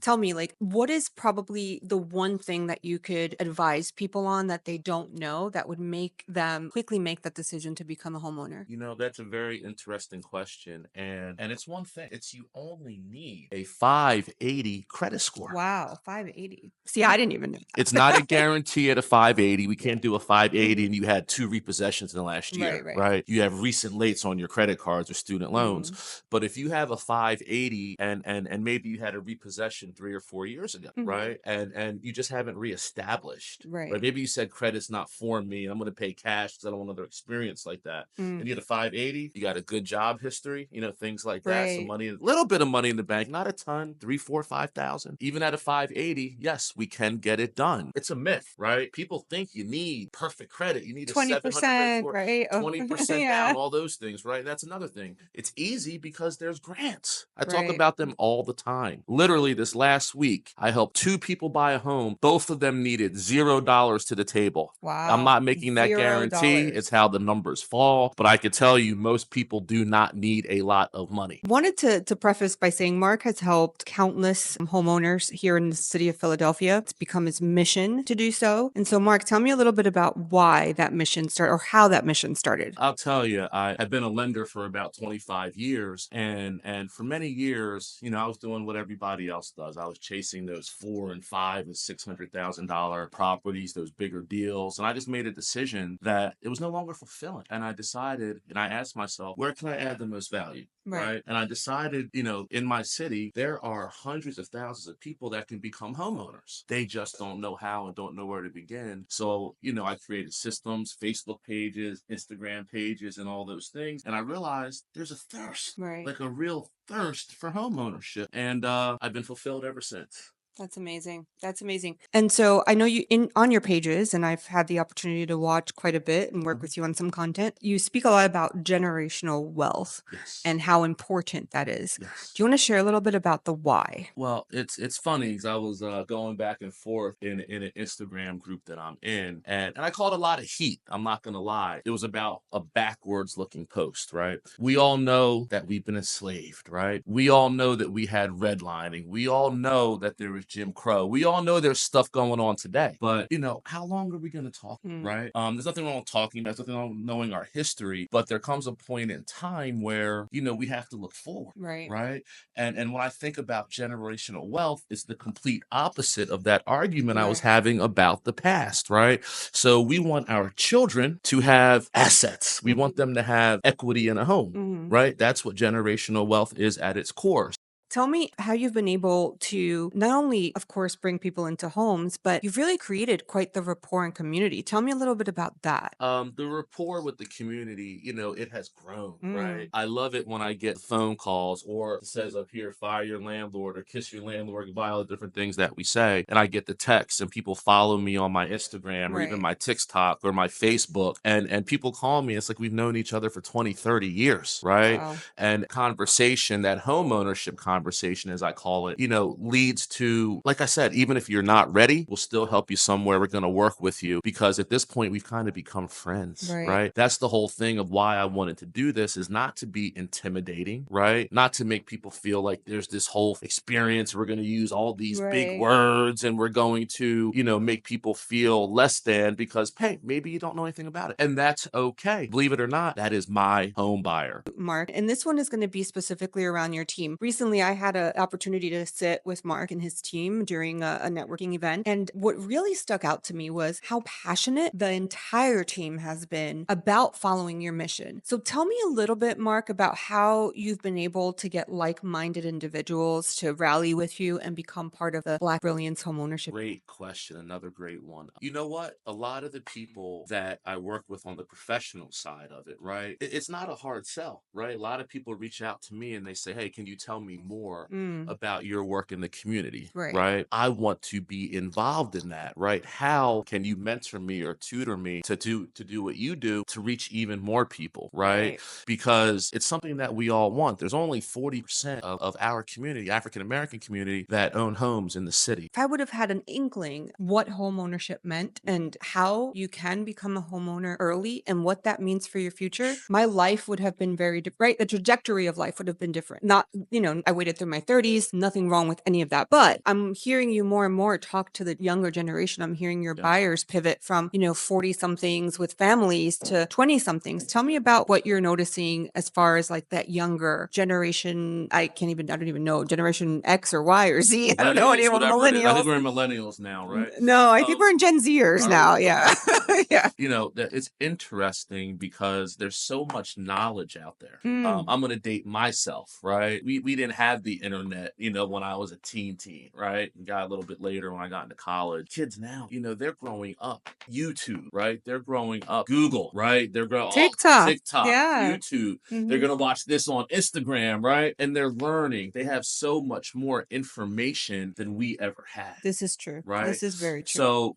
Tell me, like, what is probably the one thing that you could advise people on that they don't know that would make them quickly make that decision to become a homeowner? That's a very interesting question. And it's one thing. It's you only need a 580 credit score. Wow, 580. See, I didn't even know It's not a that. guarantee at a 580. We Yeah. can't do a 580 Mhm. and you had 2 repossessions in the last Right, year, right. right? You have recent lates on your credit cards or student Mm, loans. But if you have a 580 and maybe you had a repossession 3 or 4 years ago, mhm. right? And you just haven't reestablished. Right. Right. Maybe you said credit's not for me. I'm going to pay cash because I don't want another experience like that. Mm, And you had a 580, you got a good job history, things like that. Some right. money, a little bit of money in the bank, not a ton, 3, 4, 5,000. Even at a 580, yes, we can get it done. It's a myth, right? People think you need perfect credit. You need a 700 credit 20%, score, right? Oh, 20% yeah. down, all those things, right? That's another thing. It's easy because there's grants. I talk Right. about them all the time. Literally, this last week, I helped 2 people buy a home. Both of them needed $0 to the table. I'm Wow. not making that guarantee. It's $0. how the numbers fall, but I could tell you most people do not need a lot of money. Wanted to preface by saying Mark has helped countless homeowners here in the city of Philadelphia. It's become his mission to do so. And so, Mark, tell me a little bit about why that mission started or how that mission started. I'll tell you, I have been a lender for about 25 years, and for many years, I was doing what everybody else does. I was chasing those 4 and 5 and $600,000 properties, those bigger deals, and I just made a decision that it was no longer fulfilling. And I decided, and I asked myself, where can I add the most value? Right. Right. And I decided, in my city, there are hundreds of thousands of people that can become homeowners. They just don't know how and don't know where to begin. So, I created systems, Facebook pages, Instagram pages, and all those things. And I realized there's a thirst, Right. like a real thirst for homeownership. And I've been fulfilled ever since. That's amazing. That's amazing. And so I know you in on your pages, and I've had the opportunity to watch quite a bit and work Mhm. with you on some content. You speak a lot about generational wealth Yes. and how important that is. Do Yes. you want to share a little bit about the why? Well, it's funny because I was going back and forth in an Instagram group that I'm in, and I caught a lot of heat. I'm not gonna lie. It was about a backwards looking post, right? We all know that we've been enslaved, right? We all know that we had redlining. We all know that there was Jim Crow. We all know there's stuff going on today. But how long are we gonna talk? Mm, Right? There's nothing wrong with talking. There's nothing wrong with knowing our history. But there comes a point in time where we have to look forward, right. right? And when I think about generational wealth, it's the complete opposite of that argument I was Right. having about the past, right? So we want our children to have assets. We want Mhm. them to have equity in a home, Mhm. right? That's what generational wealth is at its core. Tell me how you've been able to not only, of course, bring people into homes, but you've really created quite the rapport and community. Tell me a little bit about that. The rapport with the community, it has grown, right? Mm, I love it when I get phone calls or it says up here, fire your landlord or kiss your landlord, goodbye, all the different things that we say. And I get the text and people follow me on my Instagram or even right. my TikTok or my Facebook. And people call me. It's like we've known each other for 20, 30 years, right? Wow. And conversation, that home ownership conversation, as I call it, leads to, like I said, even if you're not ready, we'll still help you somewhere. We're going to work with you because at this point, we've kind of become friends, Right. right? That's the whole thing of why I wanted to do this is not to be intimidating, right? Not to make people feel like there's this whole experience. We're going to use all these big Right. words and we're going to, make people feel less than because, hey, maybe you don't know anything about it. And that's okay. Believe it or not, that is my home buyer. Mark. And this one is going to be specifically around your team. Recently, I had an opportunity to sit with Mark and his team during a networking event. And what really stuck out to me was how passionate the entire team has been about following your mission. So tell me a little bit, Mark, about how you've been able to get like minded individuals to rally with you and become part of the Black Brilliance Homeownership. Great question. Another great one. You know what? A lot of the people that I work with on the professional side of it, right? It's not a hard sell, right? A lot of people reach out to me and they say, hey, can you tell me more Mm, about your work in the community, right. right? I want to be involved in that, right? How can you mentor me or tutor me to do what you do to reach even more people, right? Right. Because it's something that we all want. There's only 40% of our community, African American community, that own homes in the city. If I would have had an inkling what home ownership meant and how you can become a homeowner early and what that means for your future, my life would have been very different, right? The trajectory of life would have been different. Not, I waited navigated through my 30s. Nothing wrong with any of that. But I'm hearing you more and more talk to the younger generation. I'm hearing your Yeah. buyers pivot from, 40 somethings with families to 20 somethings. Tell me about what you're noticing as far as like that younger generation. I don't even know, generation X or Y or Z. I don't know any Millennials, of whatever it is. I think millennials. we're in millennials now, right? No, I think Um, we're in Gen Zers are we? now. Yeah. Okay. Yeah. That it's interesting because there's so much knowledge out there. Mm. I'm gonna date myself, right? We didn't have the internet, when I was a teen, right? And got a little bit later when I got into college. Kids now, they're growing up YouTube, right? They're growing up Google, right? They're growing TikTok. TikTok, Yeah. YouTube. They're Mhm. gonna watch this on Instagram, right? And they're learning. They have so much more information than we ever had, This is true. right? This is very true. So